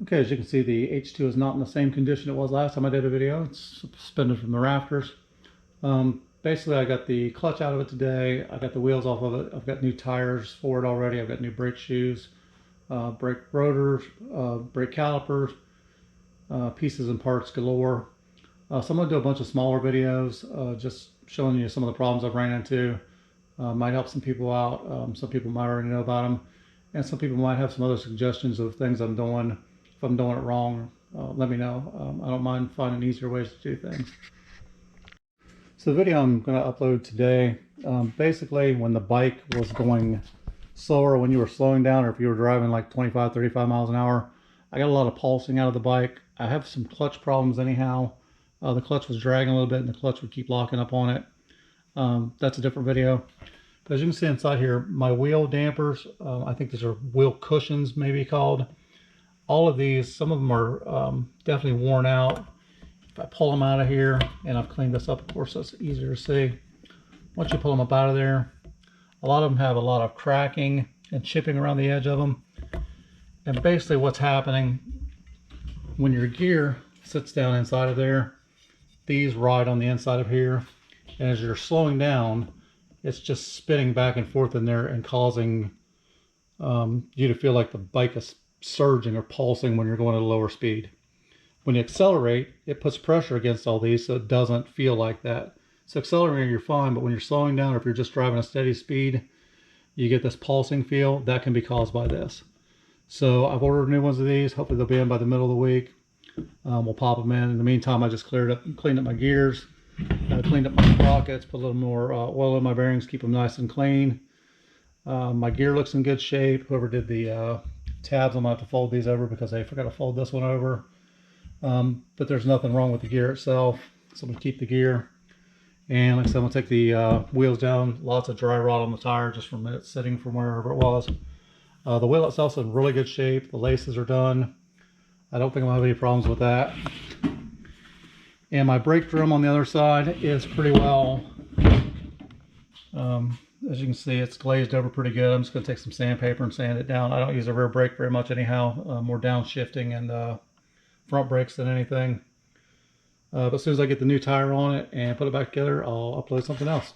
Okay, as you can see, the H2 is not in the same condition it was last time I did a video. It's suspended from the rafters. Basically, I got the clutch out of it today. I got the wheels off of it. I've got new tires for it already. I've got new brake shoes, brake rotors, brake calipers, pieces and parts galore. So I'm going to do a bunch of smaller videos, just showing you some of the problems I've ran into. Might help some people out. Some people might already know about them. And some people might have some other suggestions of things I'm doing. If I'm doing it wrong, let me know. I don't mind finding easier ways to do things. So the video I'm going to upload today, basically when the bike was going slower, when you were slowing down, or if you were driving like 25, 35 miles an hour, I got a lot of pulsing out of the bike. I have some clutch problems anyhow. The clutch was dragging a little bit and the clutch would keep locking up on it. That's a different video. But as you can see inside here, my wheel dampers, I think these are wheel cushions maybe called. All of these, some of them are definitely worn out. If I pull them out of here, and I've cleaned this up, of course, so it's easier to see. Once you pull them up out of there, a lot of them have a lot of cracking and chipping around the edge of them. And basically what's happening, when your gear sits down inside of there, these ride on the inside of here. And as you're slowing down, it's just spinning back and forth in there and causing you to feel like the bike is surging or pulsing when you're going at a lower speed. When you accelerate, it puts pressure against all these so it doesn't feel like that. So accelerating, you're fine, but when you're slowing down, or if you're just driving a steady speed, you get this pulsing feel. That can be caused by this. So I've ordered new ones of these. Hopefully they'll be in by the middle of the week. We'll pop them in. In the meantime, I just cleaned up my gears. I cleaned up my sprockets, put a little more oil in my bearings, keep them nice and clean. My gear looks in good shape. Whoever did the tabs, I'm going to have to fold these over because I forgot to fold this one over. But there's nothing wrong with the gear itself. So I'm going to keep the gear. And like I said, I'm going to take the wheels down. Lots of dry rot on the tire just from it sitting from wherever it was. The wheel itself is in really good shape. The laces are done. I don't think I'll have any problems with that. And my brake drum on the other side is pretty well, as you can see, it's glazed over pretty good. I'm just going to take some sandpaper and sand it down. I don't use a rear brake very much anyhow, more downshifting and front brakes than anything. But as soon as I get the new tire on it and put it back together, I'll upload something else.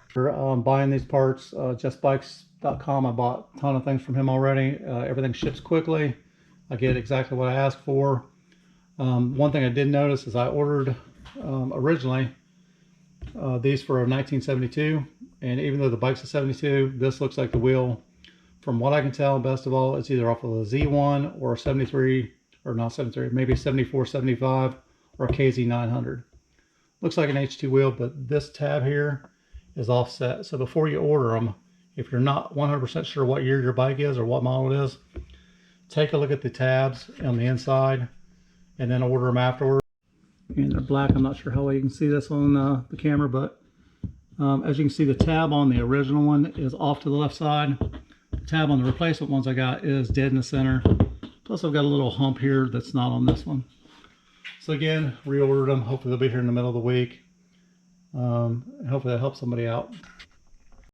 For buying these parts, justbikes.com, I bought a ton of things from him already. Everything ships quickly. I get exactly what I asked for. One thing I did notice is I ordered originally these for a 1972, and even though the bike's a 72, this looks like the wheel, from what I can tell, best of all, it's either off of a Z1 or a 73, or not 73, maybe a 74, 75, or a KZ900. Looks like an H2 wheel, but this tab here is offset. So before you order them, if you're not 100% sure what year your bike is or what model it is, take a look at the tabs on the inside and then order them afterwards. And they're black. I'm not sure how well you can see this on the camera, but as you can see, the tab on the original one is off to the left side. The tab on the replacement ones I got is dead in the center. Plus I've got a little hump here that's not on this one. So again, reordered them. Hopefully they'll be here in the middle of the week. Hopefully that helps somebody out.